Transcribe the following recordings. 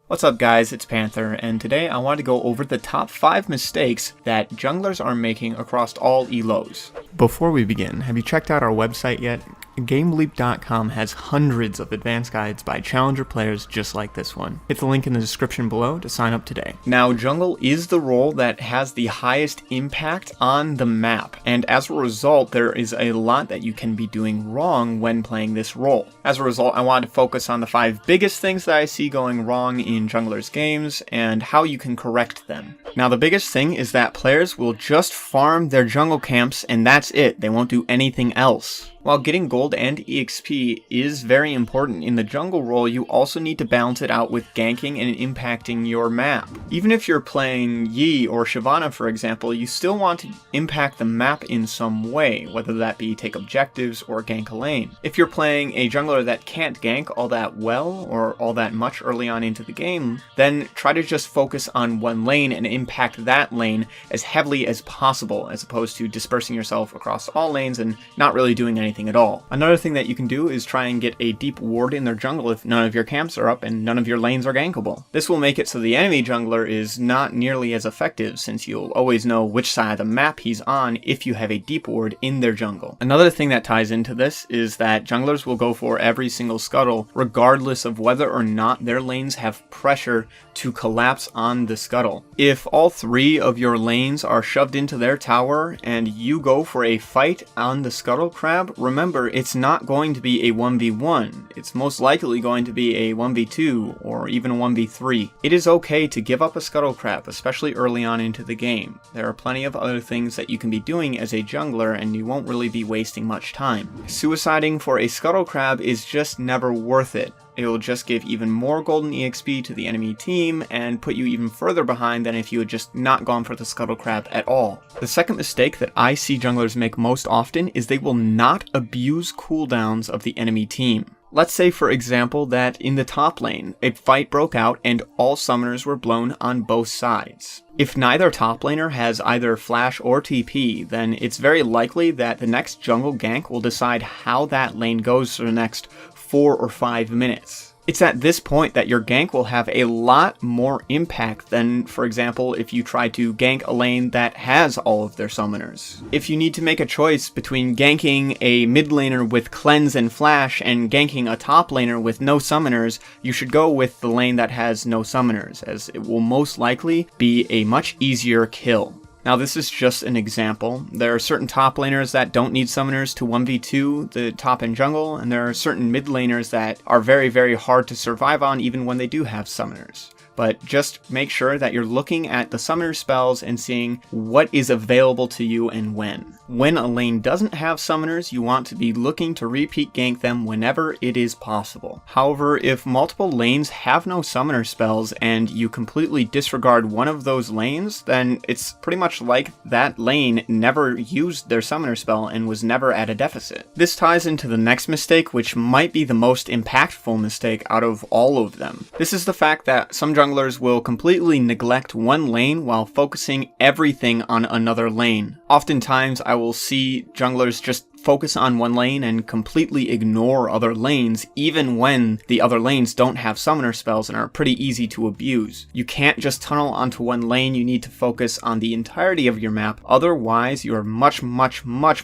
What's up guys, it's Panther, and today I want to go over the top 5 mistakes that junglers are making across all ELOs. Before we begin, have you checked out our website yet? GameLeap.com has hundreds of advanced guides by challenger players just like this one. Hit the link in the description below to sign up today. Now, jungle is the role that has the highest impact on the map, and as a result, there is a lot that you can be doing wrong when playing this role. As a result, I wanted to focus on the 5 biggest things that I see going wrong in junglers' games and how you can correct them. Now, the biggest thing is that players will just farm their jungle camps and that's it. They won't do anything else. While getting gold and EXP is very important in the jungle role, you also need to balance it out with ganking and impacting your map. Even if you're playing Yi or Shyvana, for example, you still want to impact the map in some way, whether that be take objectives or gank a lane. If you're playing a jungler that can't gank all that well or all that much early on into the game, then try to just focus on one lane and impact that lane as heavily as possible, as opposed to dispersing yourself across all lanes and not really doing anything at all. Another thing that you can do is try and get a deep ward in their jungle if none of your camps are up and none of your lanes are gankable. This will make it so the enemy jungler is not nearly as effective, since you'll always know which side of the map he's on if you have a deep ward in their jungle. Another thing that ties into this is that junglers will go for every single scuttle regardless of whether or not their lanes have pressure to collapse on the scuttle. If all 3 of your lanes are shoved into their tower and you go for a fight on the scuttle crab, remember, it's not going to be a 1v1. It's most likely going to be a 1v2 or even a 1v3. It is okay to give up a scuttle crab, especially early on into the game. There are plenty of other things that you can be doing as a jungler and you won't really be wasting much time. Suiciding for a scuttle crab is just never worth it. It will just give even more golden EXP to the enemy team and put you even further behind than if you had just not gone for the scuttle crab at all. The second mistake that I see junglers make most often is they will not abuse cooldowns of the enemy team. Let's say, for example, that in the top lane, a fight broke out and all summoners were blown on both sides. If neither top laner has either flash or TP, then it's very likely that the next jungle gank will decide how that lane goes for the next 4 or 5 minutes. It's at this point that your gank will have a lot more impact than, for example, if you try to gank a lane that has all of their summoners. If you need to make a choice between ganking a mid laner with cleanse and flash and ganking a top laner with no summoners, you should go with the lane that has no summoners, as it will most likely be a much easier kill. Now, this is just an example. There are certain top laners that don't need summoners to 1v2 the top and jungle, and there are certain mid laners that are very, very hard to survive on even when they do have summoners. But just make sure that you're looking at the summoner spells and seeing what is available to you and when. When a lane doesn't have summoners, you want to be looking to repeat gank them whenever it is possible. However, if multiple lanes have no summoner spells and you completely disregard one of those lanes, then it's pretty much like that lane never used their summoner spell and was never at a deficit. This ties into the next mistake, which might be the most impactful mistake out of all of them. This is the fact that some junglers will completely neglect one lane while focusing everything on another lane. Oftentimes, I will see junglers just focus on one lane and completely ignore other lanes, even when the other lanes don't have summoner spells and are pretty easy to abuse. You can't just tunnel onto one lane, you need to focus on the entirety of your map, otherwise you are much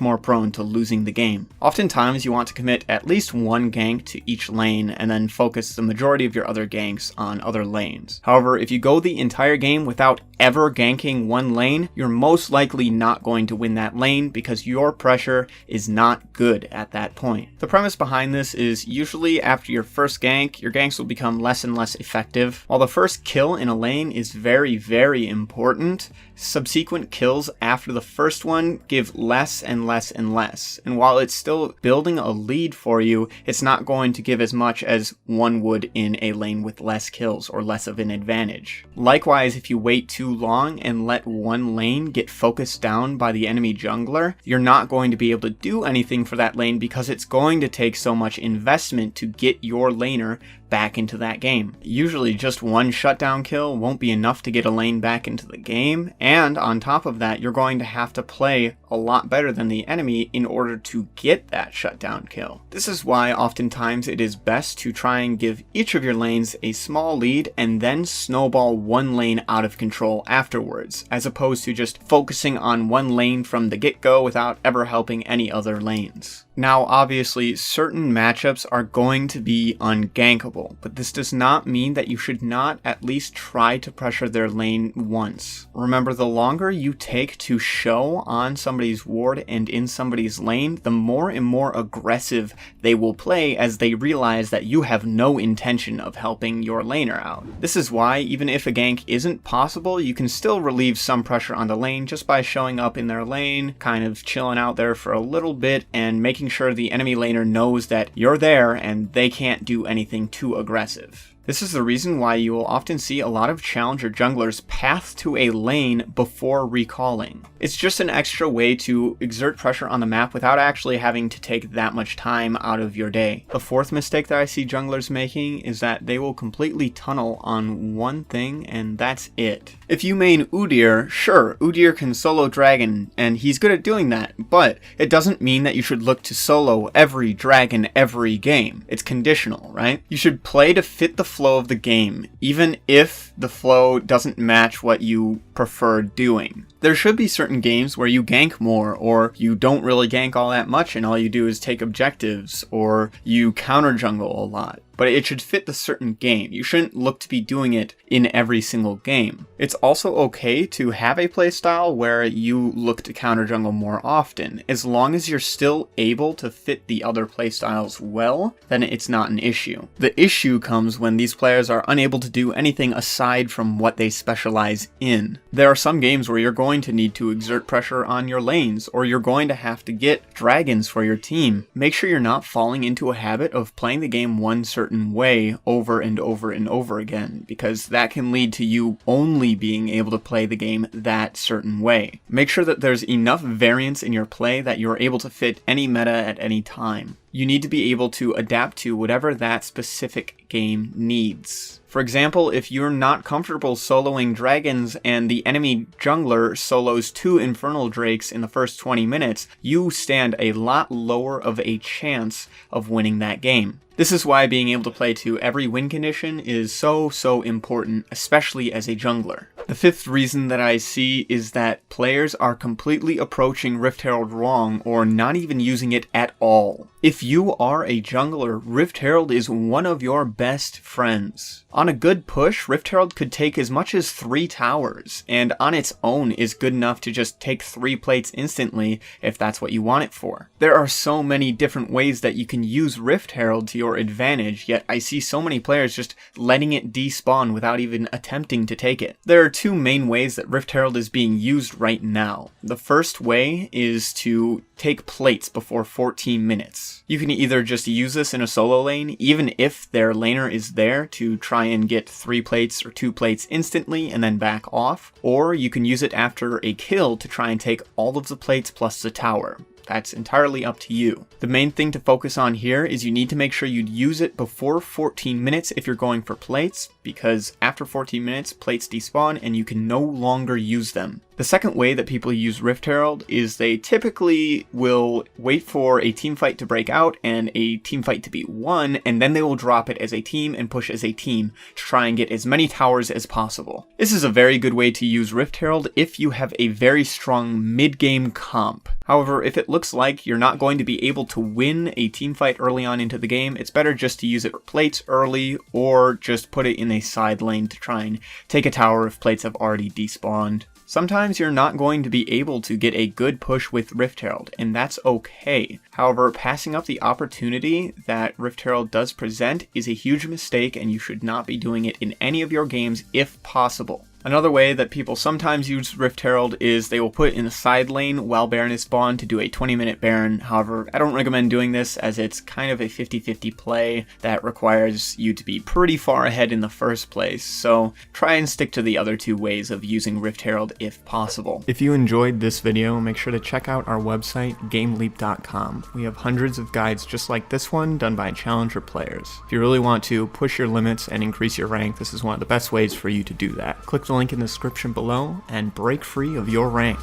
more prone to losing the game. Oftentimes you want to commit at least one gank to each lane and then focus the majority of your other ganks on other lanes. However, if you go the entire game without ever ganking one lane, you're most likely not going to win that lane because your pressure is not good at that point. The premise behind this is usually after your first gank, your ganks will become less and less effective. While the first kill in a lane is very, very important, subsequent kills after the first one give less and less and less. And while it's still building a lead for you, it's not going to give as much as one would in a lane with less kills or less of an advantage. Likewise, if you wait too long and let one lane get focused down by the enemy jungler, you're not going to be able to do anything for that lane because it's going to take so much investment to get your laner back into that game. Usually just one shutdown kill won't be enough to get a lane back into the game, and on top of that, you're going to have to play a lot better than the enemy in order to get that shutdown kill. This is why oftentimes it is best to try and give each of your lanes a small lead and then snowball one lane out of control afterwards, as opposed to just focusing on one lane from the get-go without ever helping any other lanes. Now, obviously, certain matchups are going to be ungankable, but this does not mean that you should not at least try to pressure their lane once. Remember, the longer you take to show on somebody's ward and in somebody's lane, the more and more aggressive they will play as they realize that you have no intention of helping your laner out. This is why, even if a gank isn't possible, you can still relieve some pressure on the lane just by showing up in their lane, kind of chilling out there for a little bit, and making sure the enemy laner knows that you're there and they can't do anything too aggressive. This is the reason why you will often see a lot of challenger junglers path to a lane before recalling. It's just an extra way to exert pressure on the map without actually having to take that much time out of your day. The fourth mistake that I see junglers making is that they will completely tunnel on one thing and that's it. If you main Udyr, sure, Udyr can solo dragon and he's good at doing that, but it doesn't mean that you should look to solo every dragon every game. It's conditional, right? You should play to fit the flow of the game, even if the flow doesn't match what you prefer doing. There should be certain games where you gank more, or you don't really gank all that much and all you do is take objectives, or you counter jungle a lot. But it should fit the certain game. You shouldn't look to be doing it in every single game. It's also okay to have a playstyle where you look to counter jungle more often. As long as you're still able to fit the other playstyles well, then it's not an issue. The issue comes when these players are unable to do anything aside from what they specialize in. There are some games where you're going to need to exert pressure on your lanes, or you're going to have to get dragons for your team. Make sure you're not falling into a habit of playing the game one certain way over and over and over again, because that can lead to you only being able to play the game that certain way. Make sure that there's enough variance in your play that you're able to fit any meta at any time. You need to be able to adapt to whatever that specific game needs. For example, if you're not comfortable soloing dragons and the enemy jungler solos 2 Infernal Drakes in the first 20 minutes, you stand a lot lower of a chance of winning that game. This is why being able to play to every win condition is so important, especially as a jungler. The fifth reason that I see is that players are completely approaching Rift Herald wrong or not even using it at all. If you are a jungler, Rift Herald is one of your best friends. On a good push, Rift Herald could take as much as 3 towers, and on its own is good enough to just take 3 plates instantly if that's what you want it for. There are so many different ways that you can use Rift Herald to your advantage, yet I see so many players just letting it despawn without even attempting to take it. There are 2 main ways that Rift Herald is being used right now. The first way is to take plates before 14 minutes. You can either just use this in a solo lane, even if their laner is there, to try and get 3 plates or 2 plates instantly and then back off, or you can use it after a kill to try and take all of the plates plus the tower. That's entirely up to you. The main thing to focus on here is you need to make sure you use it before 14 minutes if you're going for plates, because after 14 minutes, plates despawn and you can no longer use them. The second way that people use Rift Herald is they typically will wait for a team fight to break out and a team fight to be won, and then they will drop it as a team and push as a team to try and get as many towers as possible. This is a very good way to use Rift Herald if you have a very strong mid-game comp. However, if it looks like you're not going to be able to win a team fight early on into the game, it's better just to use it for plates early, or just put it in a side lane to try and take a tower if plates have already despawned. Sometimes you're not going to be able to get a good push with Rift Herald, and that's okay. However, passing up the opportunity that Rift Herald does present is a huge mistake, and you should not be doing it in any of your games if possible. Another way that people sometimes use Rift Herald is they will put in a side lane while Baron is spawned to do a 20-minute Baron. However, I don't recommend doing this as it's kind of a 50-50 play that requires you to be pretty far ahead in the first place, so try and stick to the other two ways of using Rift Herald if possible. If you enjoyed this video, make sure to check out our website, GameLeap.com. We have hundreds of guides just like this one done by challenger players. If you really want to push your limits and increase your rank, this is one of the best ways for you to do that. Click the link in the description below and break free of your rank.